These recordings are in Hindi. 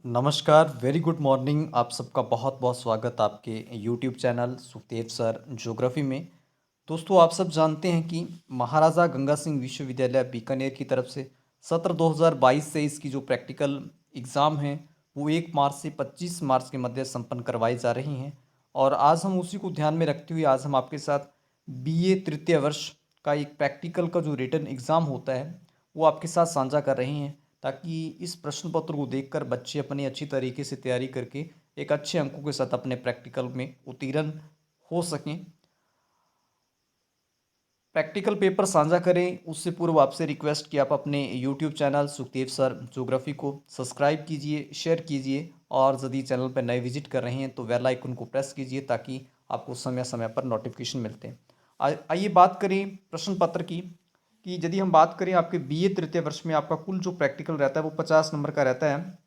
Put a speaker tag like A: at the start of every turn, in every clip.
A: नमस्कार, वेरी गुड मॉर्निंग। आप सबका बहुत बहुत स्वागत आपके YouTube channel Sukhdev sir geography में। दोस्तों, आप सब जानते हैं कि महाराजा गंगा सिंह विश्वविद्यालय बीकानेर की तरफ से सत्र 2022 से इसकी जो प्रैक्टिकल एग्ज़ाम हैं वो 1 मार्च से 25 मार्च के मध्य संपन्न करवाई जा रही हैं। और आज हम उसी को ध्यान में रखते हुए आज हम आपके साथ बीए तृतीय वर्ष का एक प्रैक्टिकल का जो रिटन एग्ज़ाम होता है वो आपके साथ साझा कर रहे हैं, ताकि इस प्रश्न पत्र को देखकर बच्चे अपनी अच्छी तरीके से तैयारी करके एक अच्छे अंकों के साथ अपने प्रैक्टिकल में उत्तीर्ण हो सकें। प्रैक्टिकल पेपर साझा करें उससे पूर्व आपसे रिक्वेस्ट कि आप अपने YouTube channel Sukhdev sir geography को सब्सक्राइब कीजिए, शेयर कीजिए, और यदि चैनल पर नए विजिट कर रहे हैं तो बेल आइकन को प्रेस कीजिए ताकि आपको समय समय पर नोटिफिकेशन मिलते हैं। आइए बात करें प्रश्न पत्र की, कि यदि हम बात करें आपके बीए तृतीय वर्ष में आपका कुल जो प्रैक्टिकल रहता है वो 50 नंबर का रहता है।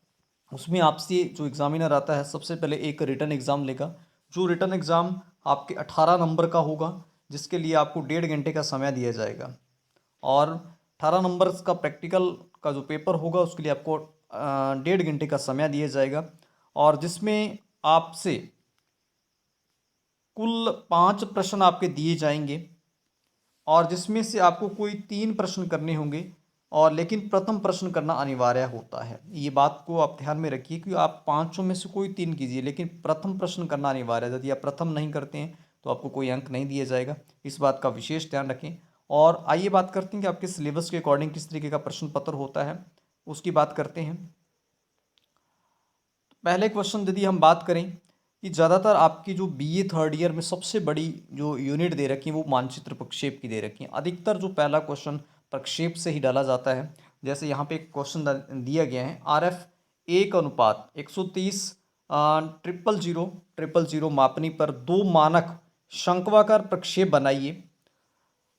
A: उसमें आपसे जो एग्जामिनर आता है सबसे पहले एक रिटन एग्ज़ाम लेगा। जो रिटन एग्ज़ाम आपके 18 नंबर का होगा, जिसके लिए आपको 1.5 घंटे का समय दिया जाएगा। और 18 नंबर्स का प्रैक्टिकल का जो पेपर होगा उसके लिए आपको 1.5 घंटे का समय दिया जाएगा, और जिसमें आपसे कुल 5 प्रश्न आपके दिए जाएंगे, और जिसमें से आपको कोई 3 प्रश्न करने होंगे, और लेकिन प्रथम प्रश्न करना अनिवार्य होता है। ये बात को आप ध्यान में रखिए कि आप पाँचों में से कोई 3 कीजिए, लेकिन प्रथम प्रश्न करना अनिवार्य है। यदि आप प्रथम नहीं करते हैं तो आपको कोई अंक नहीं दिया जाएगा। इस बात का विशेष ध्यान रखें। और आइए बात करते हैं कि आपके सिलेबस के अकॉर्डिंग किस तरीके का प्रश्न पत्र होता है, उसकी बात करते हैं। पहले क्वेश्चन यदि हम बात करें कि ज़्यादातर आपकी जो बीए थर्ड ईयर में सबसे बड़ी जो यूनिट दे रखी है वो मानचित्र प्रक्षेप की दे रखी है। अधिकतर जो पहला क्वेश्चन प्रक्षेप से ही डाला जाता है। जैसे यहाँ पे एक क्वेश्चन दिया गया है, RF 1:130 000 मापनी पर 2 मानक शंक्वाकार प्रक्षेप बनाइए,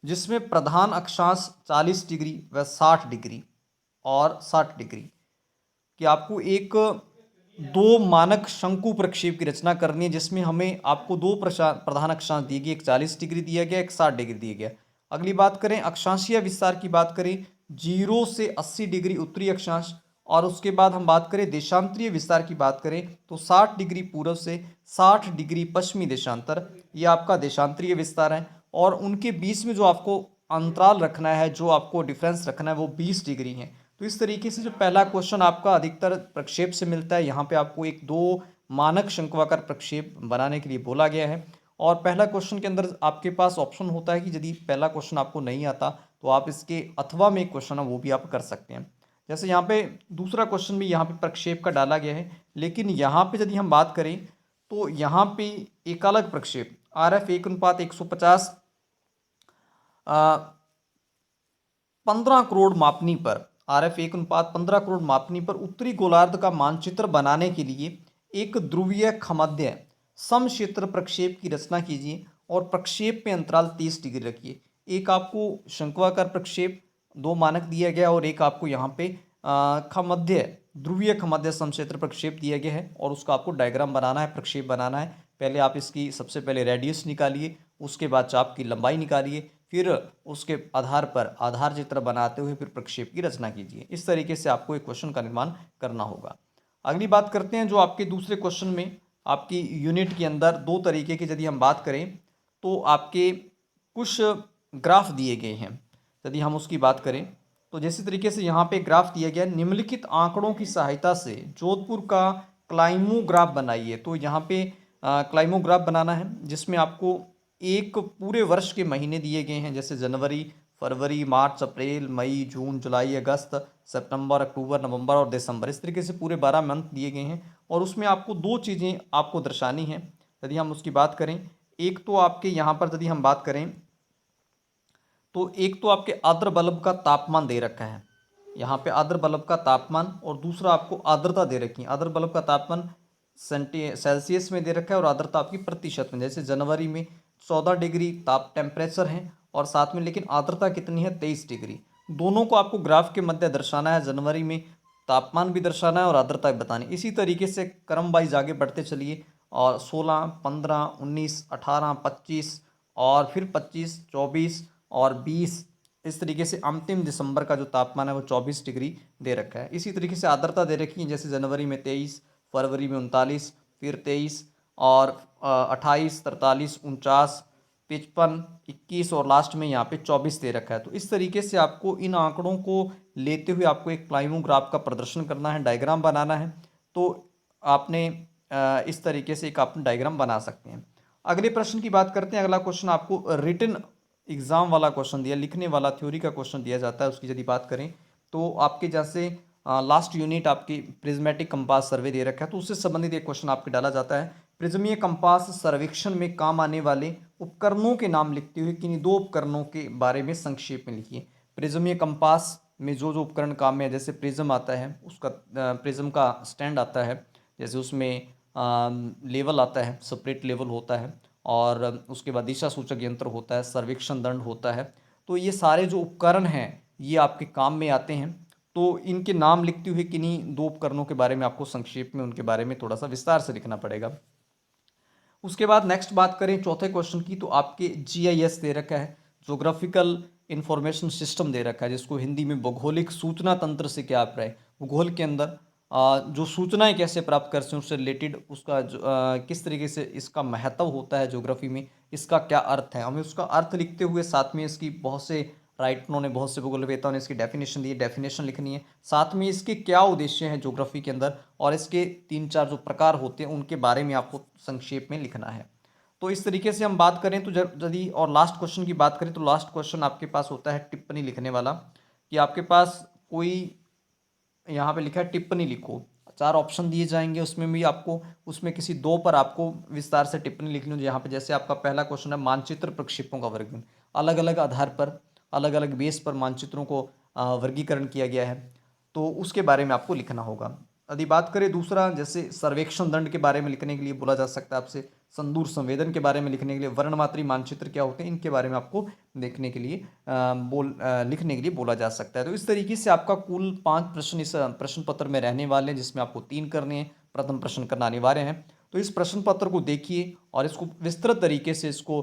A: जिसमें प्रधान अक्षांश 40 डिग्री व 60 डिग्री और 60 डिग्री कि आपको एक 2 मानक शंकु प्रक्षेप की रचना करनी है, जिसमें हमें आपको 2 प्रधान अक्षांश दिए गए, एक 40 डिग्री दिया गया, एक 60 डिग्री दिया गया। अगली बात करें अक्षांशीय विस्तार की, बात करें 0 से 80 डिग्री उत्तरी अक्षांश, और उसके बाद हम बात करें देशांतरीय विस्तार की बात करें तो 60 डिग्री पूर्व से 60 डिग्री पश्चिमी देशांतर, ये आपका देशांतरीय विस्तार है। और उनके बीच में जो आपको अंतराल रखना है, जो आपको डिफरेंस रखना है, वो 20 डिग्री है। तो इस तरीके से जो पहला क्वेश्चन आपका अधिकतर प्रक्षेप से मिलता है, यहाँ पे आपको एक 2 मानक शंक्वाकार प्रक्षेप बनाने के लिए बोला गया है। और पहला क्वेश्चन के अंदर आपके पास ऑप्शन होता है कि यदि पहला क्वेश्चन आपको नहीं आता तो आप इसके अथवा में एक क्वेश्चन है वो भी आप कर सकते हैं। जैसे यहाँ पे दूसरा क्वेश्चन भी यहाँ पे प्रक्षेप का डाला गया है, लेकिन यहाँ पे यदि हम बात करें तो यहाँ पे एक अलग प्रक्षेप RF 1:150 15 करोड़ मापनी पर, RF 1:15 करोड़ मापनी पर उत्तरी गोलार्ध का मानचित्र बनाने के लिए एक ध्रुवीय खमध्य समक्षेत्र प्रक्षेप की रचना कीजिए, और प्रक्षेप में अंतराल 30 डिग्री रखिए। एक आपको शंक्वाकार प्रक्षेप 2 मानक दिया गया, और एक आपको यहाँ पे खमध्य ध्रुवीय खमध्य समक्षेत्र प्रक्षेप दिया गया है, और उसका आपको डायग्राम बनाना है, प्रक्षेप बनाना है। पहले आप इसकी सबसे पहले रेडियस निकालिए, उसके बाद चाप की लंबाई निकालिए, फिर उसके आधार पर आधार चित्र बनाते हुए फिर प्रक्षेप की रचना कीजिए। इस तरीके से आपको एक क्वेश्चन का निर्माण करना होगा। अगली बात करते हैं जो आपके दूसरे क्वेश्चन में आपकी यूनिट के अंदर 2 तरीके की यदि हम बात करें तो आपके कुछ ग्राफ दिए गए हैं। यदि हम उसकी बात करें तो जैसे तरीके से यहाँ पे ग्राफ दिया गया, निम्नलिखित आंकड़ों की सहायता से जोधपुर का क्लाइमोग्राफ बनाइए। तो यहाँ पे क्लाइमोग्राफ बनाना है, जिसमें आपको एक पूरे वर्ष के महीने दिए गए हैं, जैसे जनवरी, फरवरी, मार्च, अप्रैल, मई, जून, जुलाई, अगस्त, सितंबर, अक्टूबर, नवंबर और दिसंबर। इस तरीके से पूरे 12 मंथ दिए गए हैं, और उसमें आपको 2 चीज़ें आपको दर्शानी हैं। यदि हम उसकी बात करें, एक तो आपके यहाँ पर यदि हम बात करें तो एक तो आपके आर्द्र बल्ब का तापमान दे रखा है, यहाँ पे आर्द्र बल्ब का तापमान, और दूसरा आपको आर्द्रता दे रखी है। आर्द्र बल्ब का तापमान सेल्सियस में दे रखा है, और आर्द्रता आपकी प्रतिशत में। जैसे जनवरी में 14 डिग्री ताप टेम्परेचर है, और साथ में लेकिन आर्द्रता कितनी है, 23 डिग्री। दोनों को आपको ग्राफ के मध्य दर्शाना है, जनवरी में तापमान भी दर्शाना है और आर्द्रता भी बतानी। इसी तरीके से क्रम वाइज आगे बढ़ते चलिए, और 16, 15, 19, 18, 25, और फिर 25, 24 और 20 इस तरीके से अंतिम दिसंबर का जो तापमान है वो 24 डिग्री दे रखा है। इसी तरीके से आर्द्रता दे रखी है, जैसे जनवरी में 23, फरवरी में 39, फिर 23 और 28, 43, 49, 55, 21 और लास्ट में यहाँ पे 24 दे रखा है। तो इस तरीके से आपको इन आंकड़ों को लेते हुए आपको एक प्लाइमोग्राफ का प्रदर्शन करना है, डायग्राम बनाना है। तो आपने इस तरीके से एक आप डायग्राम बना सकते हैं। अगले प्रश्न की बात करते हैं। अगला क्वेश्चन आपको रिटन एग्जाम वाला क्वेश्चन दिया, लिखने वाला थ्योरी का क्वेश्चन दिया जाता है। उसकी यदि बात करें तो आपके जैसे लास्ट यूनिट आपकी प्रिज्मेटिक कंपास सर्वे दे रखा है, तो उससे संबंधित एक क्वेश्चन आपके डाला जाता है। प्रिज्मीय कंपास सर्वेक्षण में काम आने वाले उपकरणों के नाम लिखते हुए किन्हीं दो उपकरणों के बारे में संक्षेप में लिखिए। प्रिज्मीय कंपास में जो जो उपकरण काम में है, जैसे प्रिज्म आता है, उसका प्रिज्म का स्टैंड आता है, जैसे उसमें लेवल आता है, सेपरेट लेवल होता है, और उसके बाद दिशा सूचक यंत्र होता है, सर्वेक्षण दंड होता है। तो ये सारे जो उपकरण हैं ये आपके काम में आते हैं। तो इनके नाम लिखते हुए किन्हीं दो उपकरणों के बारे में आपको संक्षेप में उनके बारे में थोड़ा सा विस्तार से लिखना पड़ेगा। उसके बाद नेक्स्ट बात करें चौथे क्वेश्चन की, तो आपके जीआईएस दे रखा है, जोग्राफिकल इंफॉर्मेशन सिस्टम दे रखा है, जिसको हिंदी में भौगोलिक सूचना तंत्र से क्या अभिप्राय। भूगोल के अंदर जो सूचनाएं कैसे प्राप्त कर सकते हैं उससे रिलेटेड उसका किस तरीके से इसका महत्व होता है ज्योग्राफी में, इसका क्या अर्थ है, हमें उसका अर्थ लिखते हुए साथ में इसकी बहुत से राइटरों ने, बहुत से भूगोलवेताओं ने इसकी डेफिनेशन दी, डेफिनेशन लिखनी है। साथ में इसके क्या उद्देश्य हैं ज्योग्राफी के अंदर, और इसके 3-4 जो प्रकार होते हैं उनके बारे में आपको संक्षेप में लिखना है। तो इस तरीके से हम बात करें तो यदि और लास्ट क्वेश्चन की बात करें तो लास्ट क्वेश्चन आपके पास होता है टिप्पणी लिखने वाला, कि आपके पास कोई यहाँ पे लिखा है टिप्पणी लिखो। 4 ऑप्शन दिए जाएंगे, उसमें भी आपको उसमें किसी दो पर आपको विस्तार से टिप्पणी लिखनी हो। यहाँ पे जैसे आपका पहला क्वेश्चन है मानचित्र प्रक्षेपों का वर्गीकरण, अलग अलग आधार पर, अलग अलग बेस पर मानचित्रों को वर्गीकरण किया गया है, तो उसके बारे में आपको लिखना होगा। यदि बात करें दूसरा, जैसे सर्वेक्षण दंड के बारे में लिखने के लिए बोला जा सकता है आपसे, संदूर संवेदन के बारे में लिखने के लिए, वर्णमात्री मानचित्र क्या होते हैं इनके बारे में आपको देखने के लिए लिखने के लिए बोला जा सकता है। तो इस तरीके से आपका कुल 5 प्रश्न इस प्रश्न पत्र में रहने वाले हैं, जिसमें आपको 3 करने हैं, प्रथम प्रश्न करना अनिवार्य है। तो इस प्रश्न पत्र को देखिए और इसको विस्तृत तरीके से इसको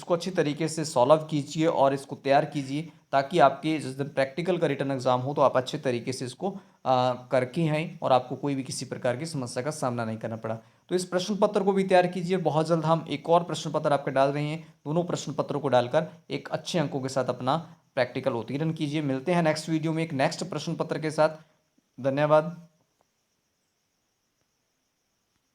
A: अच्छी तरीके से सॉल्व कीजिए और इसको तैयार कीजिए, ताकि आपके जिस दिन प्रैक्टिकल का रिटर्न एग्जाम हो तो आप अच्छे तरीके से इसको करके हैं और आपको कोई भी किसी प्रकार की समस्या का सामना नहीं करना पड़ा। तो इस प्रश्न पत्र को भी तैयार कीजिए। बहुत जल्द हम एक और प्रश्न पत्र आपके डाल रहे हैं, दोनों प्रश्न पत्रों को डालकर एक अच्छे अंकों के साथ अपना प्रैक्टिकल उत्तीर्ण कीजिए। मिलते हैं नेक्स्ट वीडियो में एक नेक्स्ट प्रश्न पत्र के साथ। धन्यवाद।